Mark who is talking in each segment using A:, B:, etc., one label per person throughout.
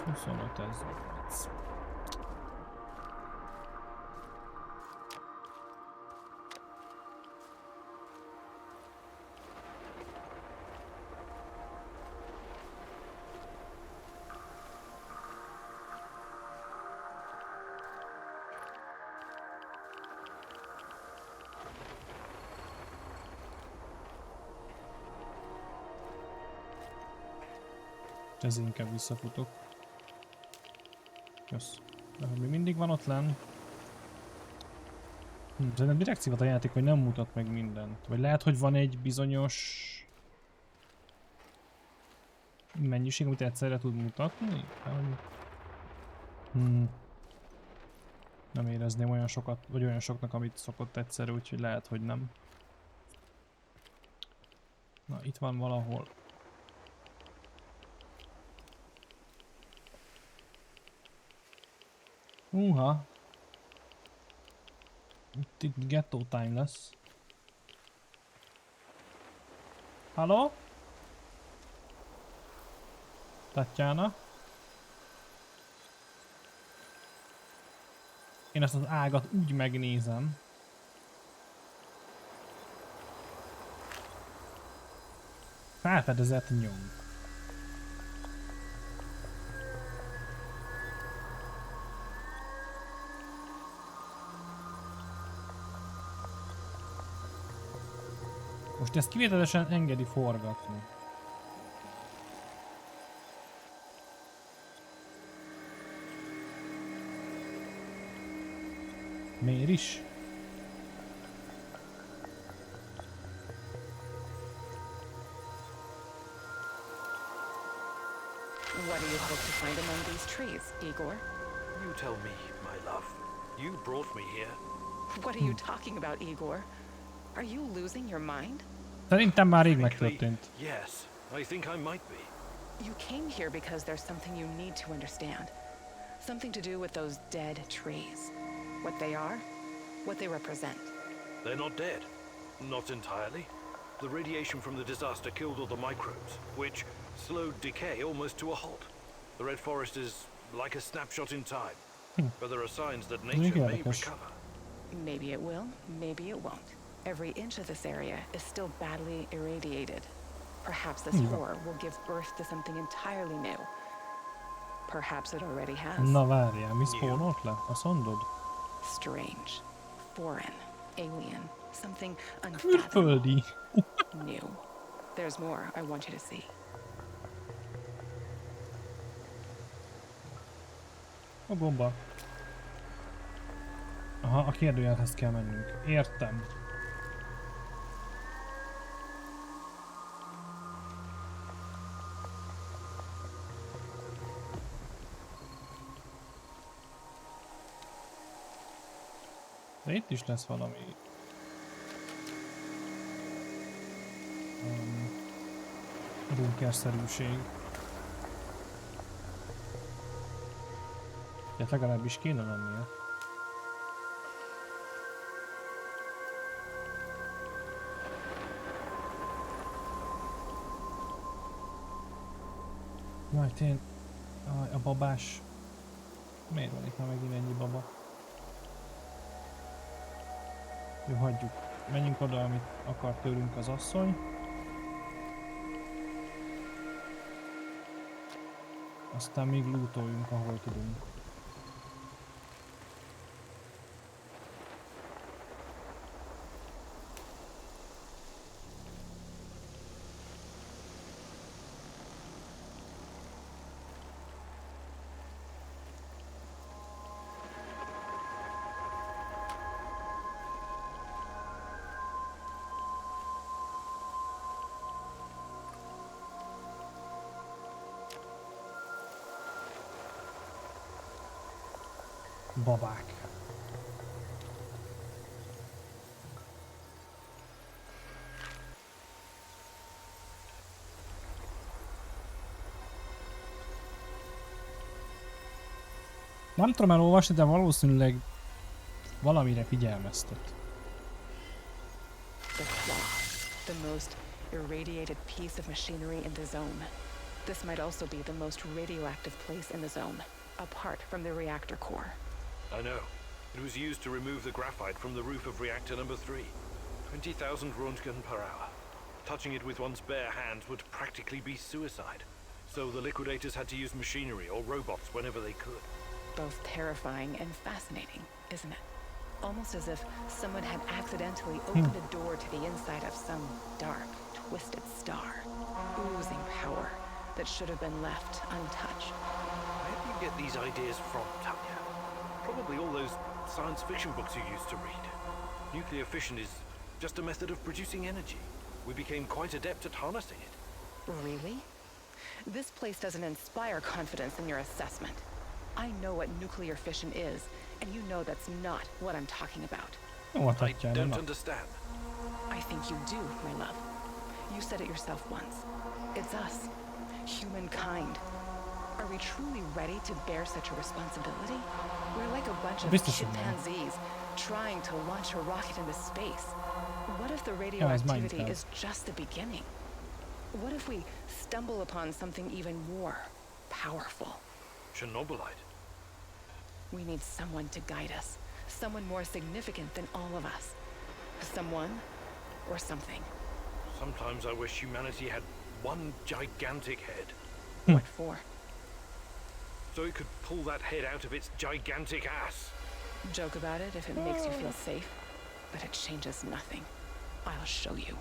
A: 25 ez 8. Ez inkább visszafutok. Kösz. De hogy mi mindig van ott lenn? Szerintem direkt szivat a játék, hogy nem mutat meg mindent. Vagy lehet, hogy van egy bizonyos mennyiség, amit egyszerre tud mutatni? Nem érezném olyan sokat, vagy olyan soknak, amit szokott egyszerre, úgyhogy lehet, hogy nem. Na, itt van valahol. Itt ghetto time lesz. Halló? Tatjana? Én ezt az ágat úgy megnézem. Felfedezett nyom. Most ezt kivételesen engedi forgatni. Miért is?
B: What do you hope to find among these trees, Igor?
C: You tell me, my love. You brought me here.
B: What are you talking about, Igor? Are you losing your mind?
A: Szerintem már rég megtörtént.
C: Yes, I think I might be.
B: You came here because there's something you need to understand. Something to do with those dead trees. What they are, what they represent.
C: They're not dead. Not entirely. The radiation from the disaster killed all the microbes, which slowed decay almost to a halt. The Red Forest is like a snapshot in time. But there are signs that nature may recover.
B: Maybe it will, maybe it won't. Every inch of this area is still badly irradiated. Perhaps this horror will give birth to something entirely new. Perhaps it already has.
A: Na várjál, mi spawnolt le? Azt mondod?
B: Strange, foreign, alien, something
A: Külföldi.
B: new. There's more I want you to see.
A: A gomba. Aha, a kérdőjelhez kell mennünk. Értem. De itt is lesz valami. Bunkerszerűség. De legalábbis kéne lennie. Jaj, tényleg. A babás. Miért van itt már megint ennyi baba? Jó, hagyjuk. Menjünk oda, amit akar tőlünk az asszony. Aztán még lootoljunk, ahol tudunk. Babák. Nem tudom elolvasni, de valószínűleg valamire figyelmeztet.
B: The claw, the most irradiated piece of machinery in the zone. This might also be the most radioactive place in the zone, apart from the reactor core.
C: I know. It was used to remove the graphite from the roof of reactor number 3. 20,000 Röntgen per hour. Touching it with one's bare hands would practically be suicide. So the liquidators had to use machinery or robots whenever they could.
B: Both terrifying and fascinating, isn't it? Almost as if someone had accidentally opened a door to the inside of some dark, twisted star, oozing power that should have been left untouched.
C: Where do you get these ideas from, Tatjana? Probably all those science fiction books you used to read. Nuclear fission is just a method of producing energy. We became quite adept at harnessing it.
B: Really? This place doesn't inspire confidence in your assessment. I know what nuclear fission is, and you know that's not what I'm talking about.
C: I don't understand.
B: I think you do, my love. You said it yourself once. It's us, humankind. Are we truly ready to bear such a responsibility? We're like a bunch of chimpanzees trying to launch a rocket into space. What if the radioactivity is just the beginning? What if we stumble upon something even more powerful?
C: Chernobylite.
B: We need someone to guide us. Someone more significant than all of us. Someone or something.
C: Sometimes I wish humanity had one gigantic head.
B: What for?
C: So it could pull that head out of its gigantic ass.
B: Joke about it if it makes you feel safe, but it changes nothing. I'll show you.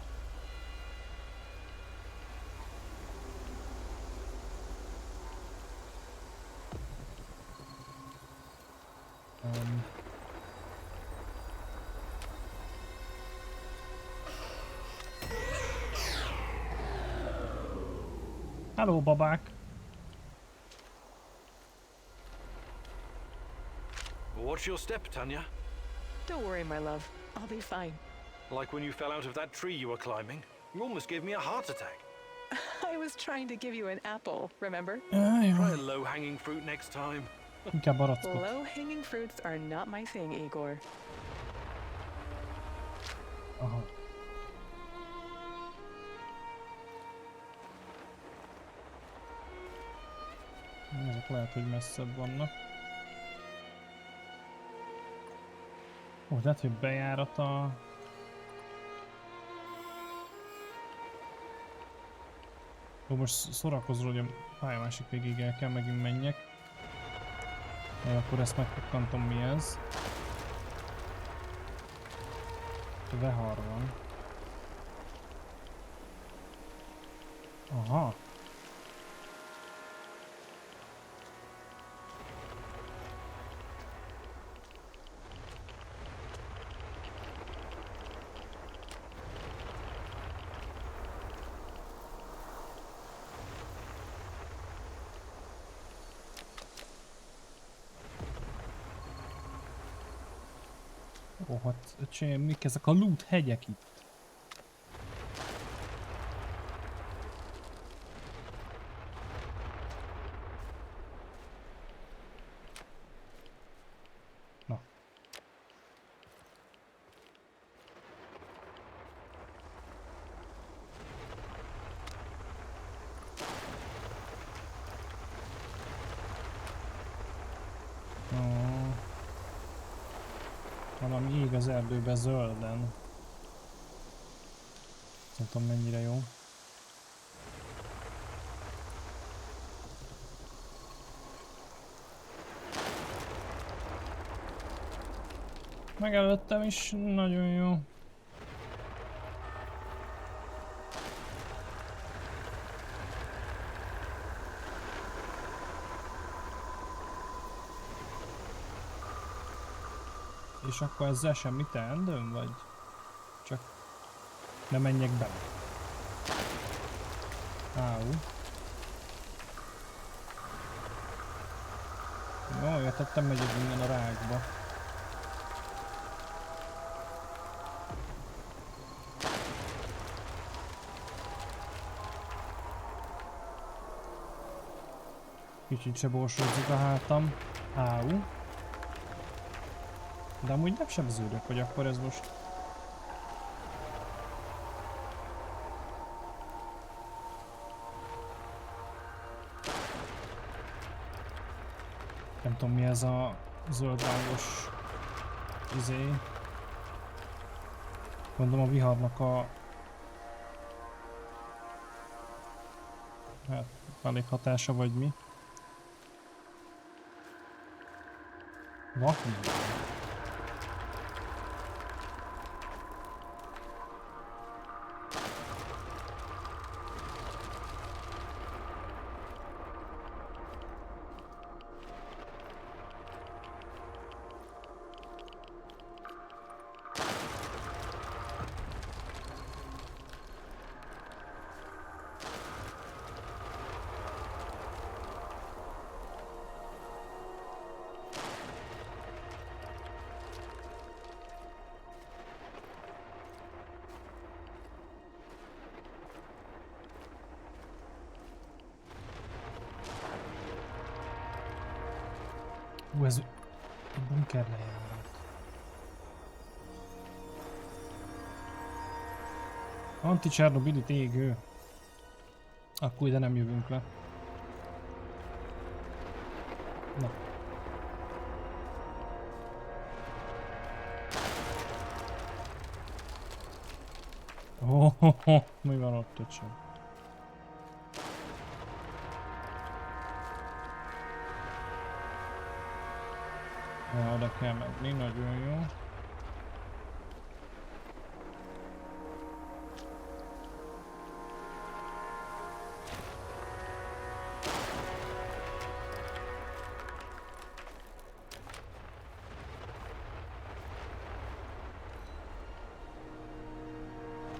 A: Hello, babák!
C: Watch your step, Tanya.
B: Don't worry, my love. I'll be fine.
C: Like when you fell out of that tree you were climbing. You almost gave me a heart attack.
B: I was trying to give you an apple, remember?
C: Try a low-hanging fruit next time.
A: Inkább barackot.
B: Low-hanging fruits are not my thing, Igor.
A: Aha. Ezek lehet, hogy messzebb vannak. Ó, lehet, hogy bejárata... Ó, most szórakozol, hogy a pálya másik végéig el kell megint menjek. Akkor ezt megpukkantom, mi ez. Vehar van. Aha. Ó, hát öcsém, mik ezek a loot hegyek itt? Na. Valami ég az erdőbe zölden. Nem tudom mennyire jó. Megelőttem is, nagyon jó. És akkor ezzel semmit teendőm, vagy csak ne menjek bele? Áú. Jó, értettem, megyek innen a rákba. Kicsit se borsódzik a hátam. Áú. De amúgy nem sebződök, hogy akkor ez most... Nem tudom mi ez a zöldvágos izé. Mondom a viharnak a... Hát, mellékhatása vagy mi. Vakmi. Ez a bunker lejárat. Anti-Chernobylite égő. Akkor ide nem jövünk le. Na. Mi van ott, öcsém? Ja, oda kell menni, nagyon jó.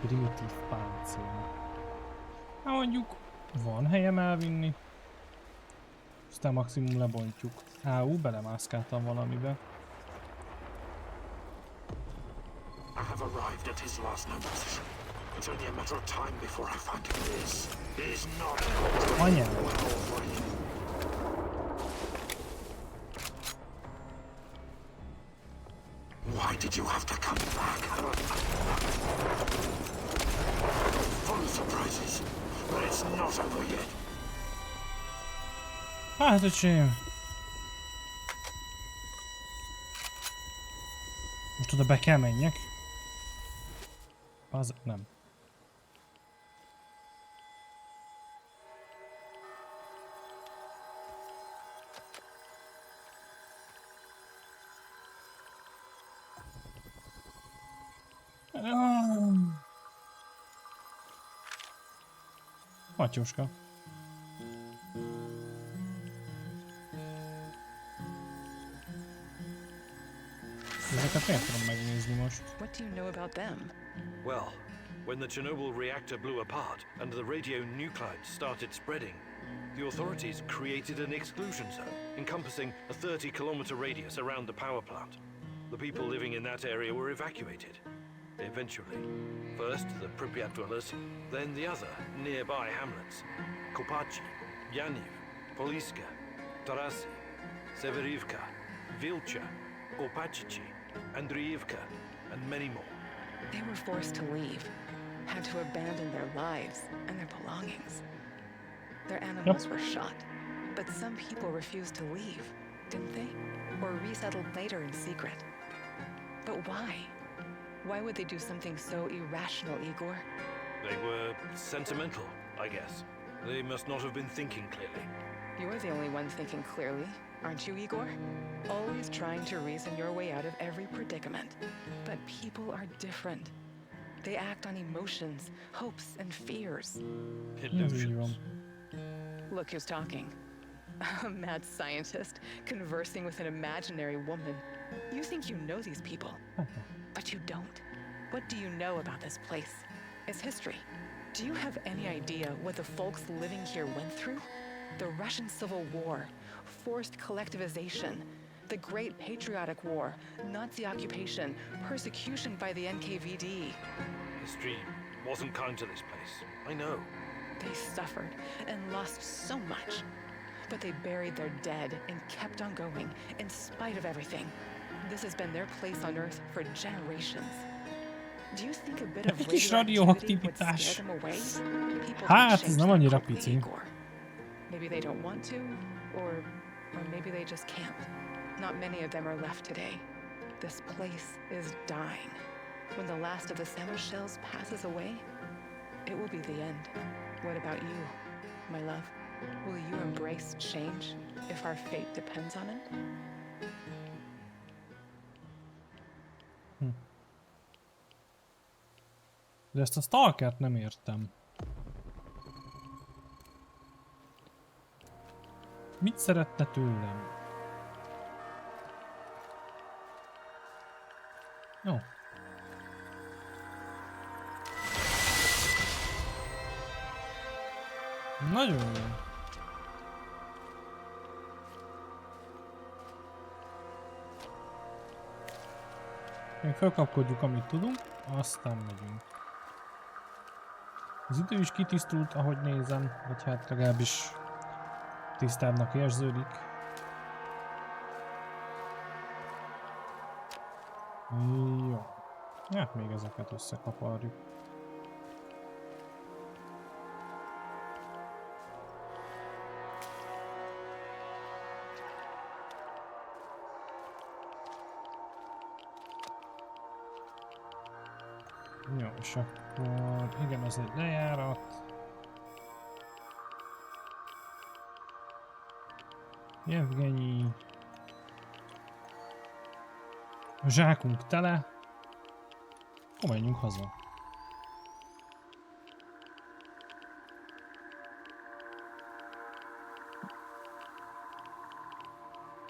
A: Primitív páncél. Hát mondjuk van helyem elvinni. Aztán maximum lebontjuk. Belemászkáltam valamibe.
D: I have arrived at his last known position. It's only a matter of time before I find him. This is not
A: Anyám.
D: well for you. Why did you have to come back? Full of surprises, but it's not over yet.
A: Hát öcsém. Most oda be kell menjek. Az nem. Matyuska. Ezeket miért tudom megnézni most?
B: What do you know about them?
C: Well, when the Chernobyl reactor blew apart and the radionuclides started spreading, the authorities created an exclusion zone encompassing a 30-kilometer radius around the power plant. The people living in that area were evacuated. Eventually, first the Pripyat dwellers, then the other nearby hamlets, Kopachi, Yaniv, Poliska, Tarasi, Severivka, Vilcha, Kopachichi, Andriivka, and many more.
B: They were forced to leave, had to abandon their lives and their belongings. Their animals were shot, but some people refused to leave, didn't they? Or resettled later in secret. But why? Why would they do something so irrational, Igor?
C: They were sentimental, I guess. They must not have been thinking clearly.
B: You're the only one thinking clearly, aren't you, Igor? Always trying to reason your way out of every predicament. But people are different. They act on emotions, hopes, and fears.
C: Illusions.
B: Look who's talking. A mad scientist conversing with an imaginary woman. You think you know these people, but you don't. What do you know about this place? Its history? Do you have any idea what the folks living here went through? The Russian Civil War, forced collectivization, the Great Patriotic War, Nazi occupation, persecution by the NKVD.
C: History wasn't kind to this place. I know.
B: They suffered and lost so much. But they buried their dead and kept on going in spite of everything. This has been their place on Earth for generations. Do you think a bit of radioactivity would scare them away? People
A: Hát, ez
B: change
A: nem
B: their
A: annyira
B: quickly,
A: pici.
B: Igor. Maybe they don't want to, or Or maybe they just can't. Not many of them are left today. This place is dying. When the last of the salmon shells passes away, it will be the end. What about you, my love? Will you embrace change if our fate depends on it?
A: De ezt a Stalkert nem értem. Mit szeretne tőlem? Jó. Nagyon jó. Még felkapkodjuk, amit tudunk, aztán megyünk. Az idő is kitisztult, ahogy nézem, vagy hát legalábbis tisztábbnak érződik. Jó. Hát még ezeket összekaparjuk. Jó, és akkor igen, az egy lejárat. Jevgenyi. A zsákunk tele. Akkor menjünk haza.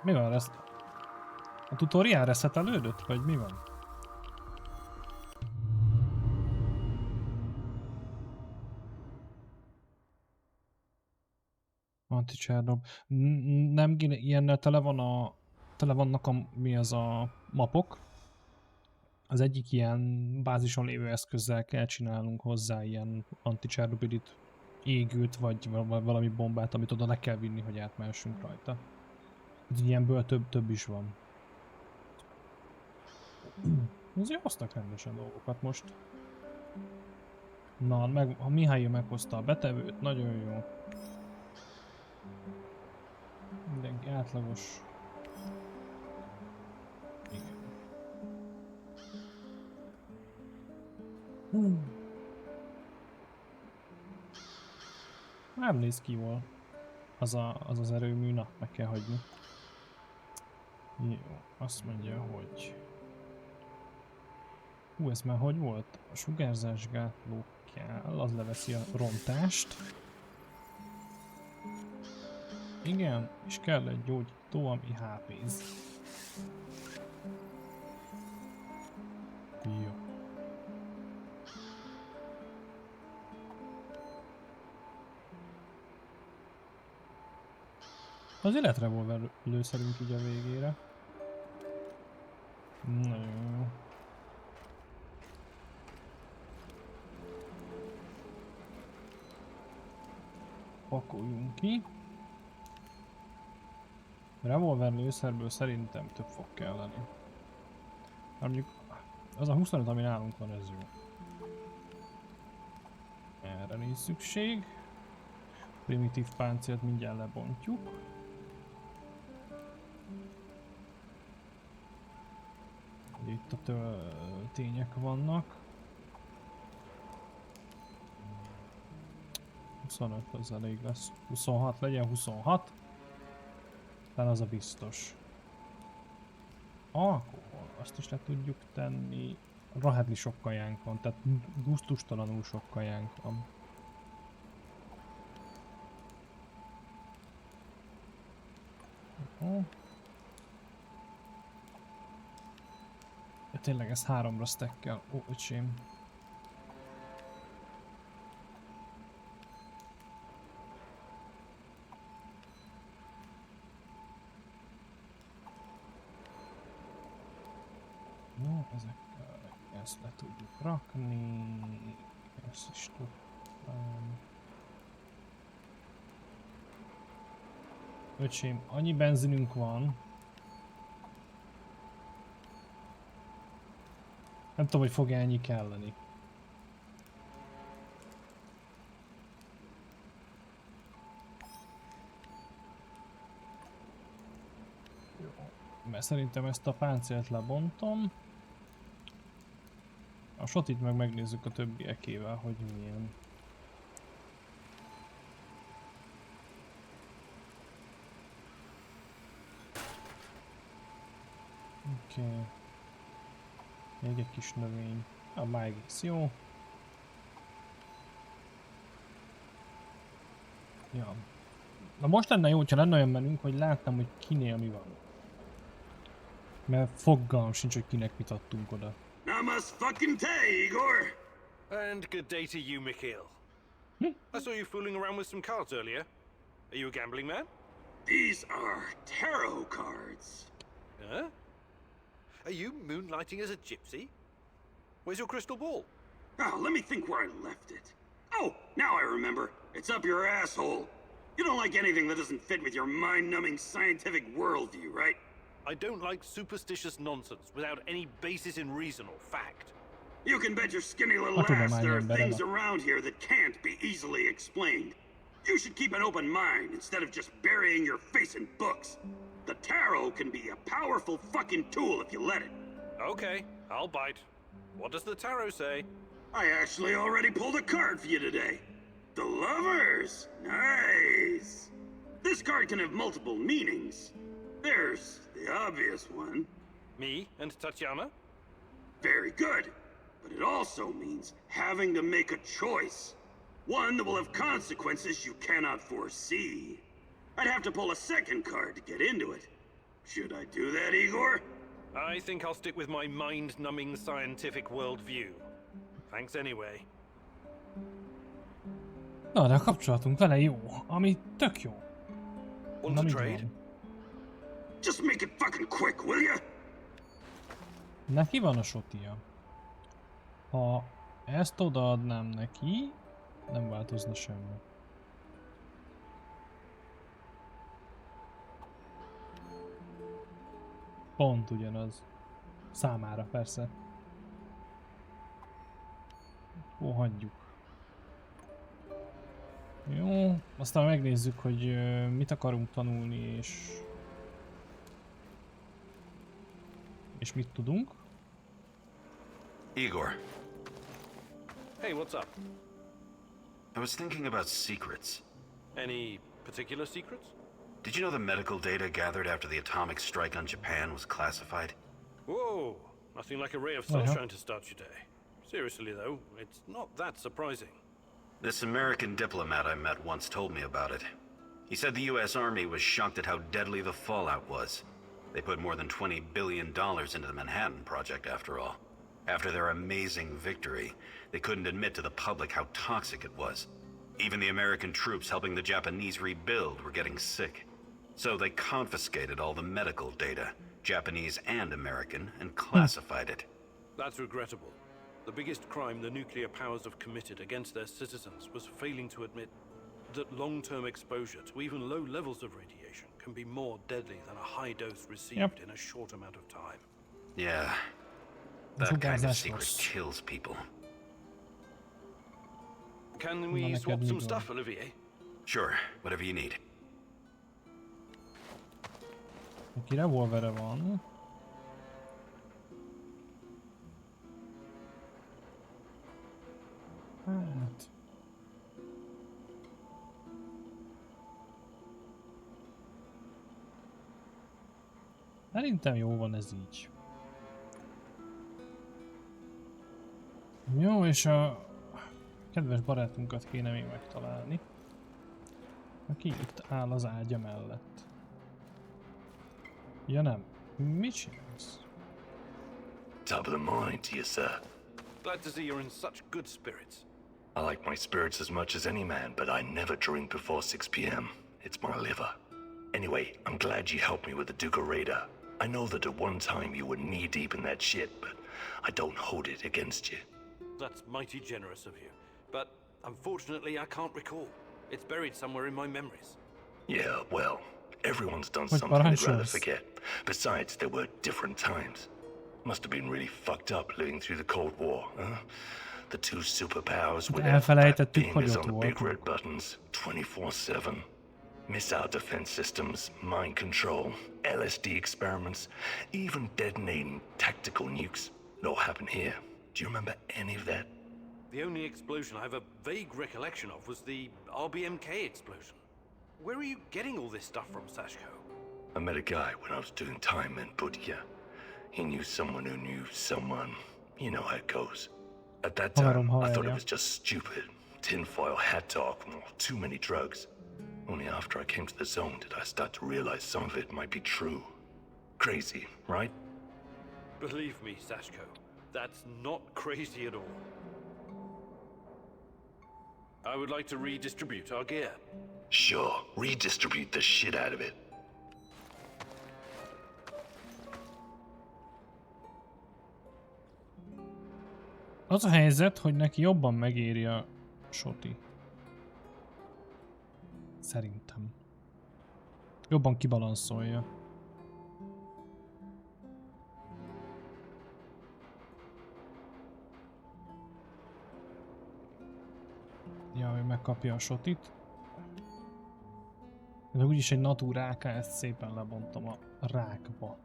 A: Mi van lesz? A tutorial reszetelődött, vagy mi van? Anti-Csernob. Nem ilyennel tele vannak mi az a mapok. Az egyik ilyen bázison lévő eszközzel kell csinálnunk hozzá ilyen anti-Csernobylit égült, vagy valami bombát, amit oda le kell vinni, hogy átmehessünk rajta. Ilyenből több is van. Azért hoztak rendesen dolgokat most. Na, a Mihály meghozta a betevőt, nagyon jó. Mindenki átlagos. Igen. Nem néz ki jól. Az erőmű, na, meg kell hagyni. Jó, azt mondja, hogy... Hú, ez már hogy volt? A sugárzásgátló kell, az leveszi a rontást. Igen, és kell egy gyógyító, ami HP-z. Jó. Az életrevolver lőszerünk így a végére. Nagyon jó. Pakoljunk ki. Revolver lőszerből szerintem több fog kelleni. Mondjuk az a 25, ami nálunk van, ez jó. Erre nincs szükség. Primitív páncélt mindjárt lebontjuk. Itt a tények vannak. 25 az elég lesz. 26 legyen, 26. Talán az a biztos. Alkohol, azt is le tudjuk tenni. Rohadli sok kajánk van, tehát gusztustalanul sok kajánk van. Ja, tényleg ez 3-ra stackkel. Ó, öcsém. No, ezekkel ezt le tudjuk rakni. Ezt is tudtam. Öcsém, annyi benzinünk van. Nem tudom, hogy fog ennyi kelleni. Mert szerintem ezt a páncélt lebontom. A sotit meg megnézzük a többiekével, hogy milyen. Oké. Okay. Még egy kis növény. Már egész jó. Ja. Na most lenne jó, hogyha lenne olyan menünk, hogy látnám, hogy kinél mi van. Mert fogalmam sincs, hogy kinek mit adtunk oda.
E: Namaste fucking day, Igor!
C: And good day to you, Mikhail. I saw you fooling around with some cards earlier. Are you a gambling man?
E: These are tarot cards.
C: Huh? Are you moonlighting as a gypsy? Where's your crystal ball?
E: Oh, let me think where I left it. Oh, now I remember. It's up your asshole. You don't like anything that doesn't fit with your mind-numbing scientific worldview, right?
C: I don't like superstitious nonsense without any basis in reason or fact.
E: You can bet your skinny little ass there are things around here that can't be easily explained. You should keep an open mind instead of just burying your face in books. The tarot can be a powerful fucking tool if you let it.
C: Okay, I'll bite. What does the tarot say?
E: I actually already pulled a card for you today. The Lovers! Nice! This card can have multiple meanings. There's the obvious one.
C: Me and Tatjana?
E: Very good. But it also means having to make a choice. One that will have consequences you cannot foresee. I'd have to pull a second card to get into it. Should I do that, Igor?
C: I think I'll stick with my mind-numbing scientific worldview. Thanks anyway.
A: Na, de a kapcsolatunk vele jó, ami tök jó.
C: Want
A: Na,
C: to
A: mi
C: trade?
A: van?
E: Just make it fucking quick, will ya?
A: Neki van a sotia. Ha ezt odaadnám neki, nem változna semmi. Pont ugyanaz. Számára persze. Ó, hagyjuk. Jó, aztán megnézzük, hogy mit akarunk tanulni, és mit tudunk.
F: Igor,
C: Hey, what's up?
F: I was thinking about secrets.
C: Any particular secrets?
F: Did you know the medical data gathered after the atomic strike on Japan was classified?
C: Whoa, nothing like a ray of sunshine to start your day. Seriously though, it's not that surprising.
F: This American diplomat I met once told me about it. He said the US Army was shocked at how deadly the fallout was. They put more than $20 billion into the Manhattan Project after all. After their amazing victory, they couldn't admit to the public how toxic it was. Even the American troops helping the Japanese rebuild were getting sick. So they confiscated all the medical data, Japanese and American, and classified it.
C: That's regrettable. The biggest crime the nuclear powers have committed against their citizens was failing to admit that long-term exposure to even low levels of radiation can be more deadly than a high dose received in a short amount of time.
F: Yeah, that kind of secret kills people.
C: Can we swap some stuff, Olivier?
F: Sure, whatever you need.
A: Neki revolvere van. Hát... Szerintem jó van ez így. Jó, és a kedves barátunkat kéne még megtalálni, aki itt áll az ágya mellett. Ja nem, mit csinálsz?
G: Top of the morning to you, sir.
C: Glad to see you're in such good spirits.
G: I like my spirits as much as any man, but I never drink before 6 p.m. It's my liver. Anyway, I'm glad you helped me with the Duca Raider. I know that at one time you were knee-deep in that shit, but I don't hold it against you.
C: That's mighty generous of you. But unfortunately, I can't recall. It's buried somewhere in my memories.
G: Yeah, well, everyone's done
A: Hogy
G: something they'd rather
A: parancsolsz?
G: forget. Besides, there were different times. Must have been really fucked up living through the Cold War, huh? The two superpowers with their fat
A: Elfelejtettük, hogy
G: fingers
A: ott
G: on the big
A: voltunk.
G: red buttons, 24/7. Missile defense systems, mind control, LSD experiments, even detonating tactical nukes. It all happened here. Do you remember any of that?
C: The only explosion I have a vague recollection of was the RBMK explosion. Where are you getting all this stuff from, Sashko?
G: I met a guy when I was doing time in Budya. He knew someone who knew someone. You know how it goes. At that time, I thought it was just stupid. Tinfoil hat talk, too many drugs. Only after I came to the zone did I start to realize some of it might be true. Crazy, right?
C: Believe me, Sashko, that's not crazy at all. I would like to redistribute our gear.
G: Sure, redistribute the shit out of it.
A: Az a helyzet, hogy neki jobban megéri a soti. Szerintem. Jobban kibalanszolja. Ja, hogy megkapja a sotit. De úgyis egy natúráká, ezt szépen lebontom a rákba.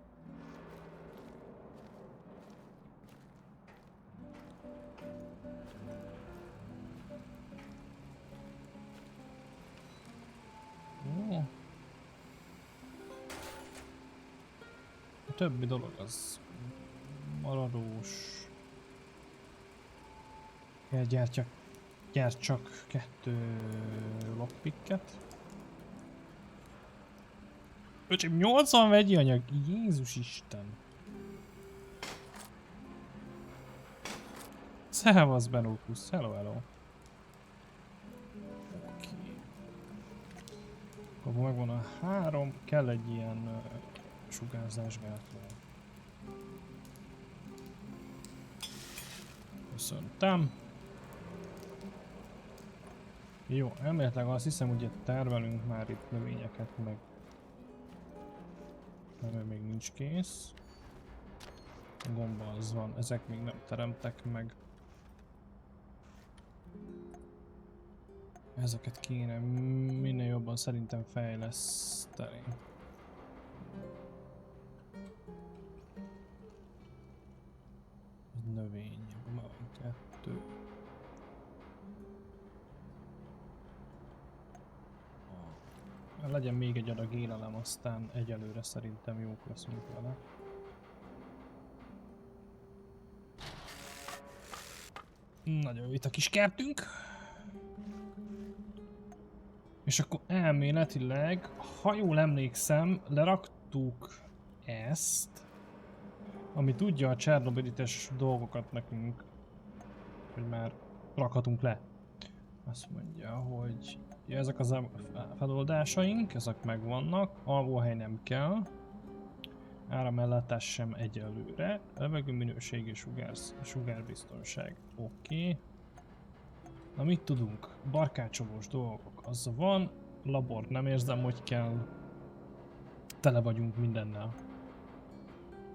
A: A többi dolog az maradós. Gyárt csak 2 lockpicket. Öcsém, 80 vegyi anyag! Jézus Isten! Szevasz, Benókusz! Hello, hello! Oké. Akkor megvan a 3, kell egy ilyen sugárzásgátló. Köszöntem. Jó, elméletileg azt hiszem, hogy tervelünk már itt növényeket, meg mert még nincs kész. A gomba az van, ezek még nem teremtek meg. Ezeket kéne minél jobban szerintem fejleszteni. Növény, van 2. Legyen még egy adag élelem, aztán egyelőre szerintem jók leszünk vele. Nagyon jó itt a kis kertünk. És akkor elméletileg, ha jól emlékszem, leraktuk ezt, ami tudja a Chernobylite-es dolgokat nekünk, hogy már rakhatunk le. Azt mondja, hogy ja, ezek az feloldásaink, ezek megvannak, alvóhely nem kell, áramellátás sem egyelőre, levegő minőség és sugárbiztonság, oké. Na mit tudunk? Barkácsolós dolgok, az van, labort nem érzem, hogy kell, tele vagyunk mindennel.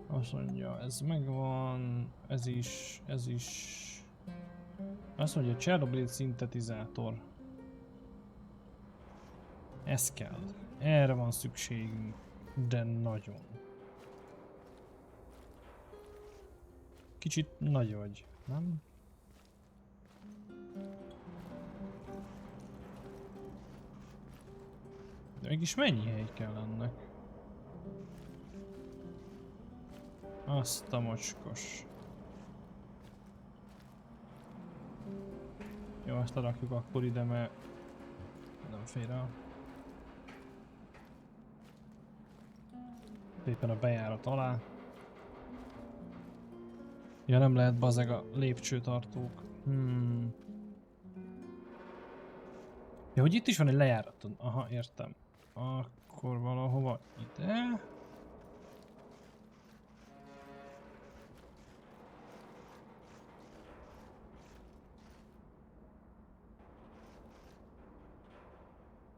A: Azt mondja, ez megvan, ez is. Azt mondja, Chernobylite szintetizátor. Ez kell. Erre van szükségünk, de nagyon. Kicsit nagy vagy, nem? De mégis mennyi hely kell ennek? Azt a mocskos. Jó, ezt lerakjuk akkor ide, mert nem fér el. Éppen a bejárat alá. Ja, nem lehet bazeg a lépcsőtartók. Ja, hogy itt is van egy lejárat. Aha, értem. Akkor valahova ide.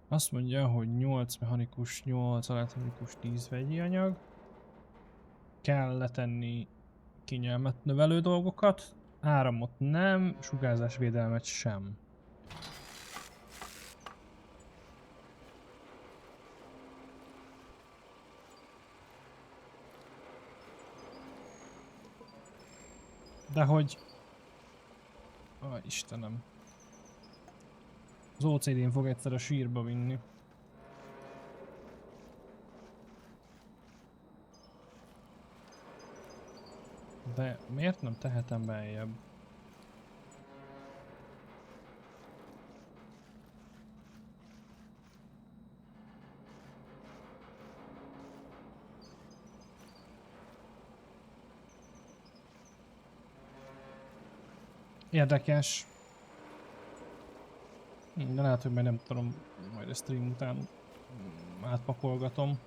A: Azt mondja, hogy 8 mechanikus, 8 elektronikus, 10 vegyi anyag. Kell letenni kényelmet növelő dolgokat. Áramot nem, sugárzásvédelmet sem. De hogy... Istenem. Az OCD-n fog egyszer a sírba vinni. De miért nem tehetem beljebb? Érdekes. De lehet, hogy majd nem tudom, majd a stream után átpakolgatom.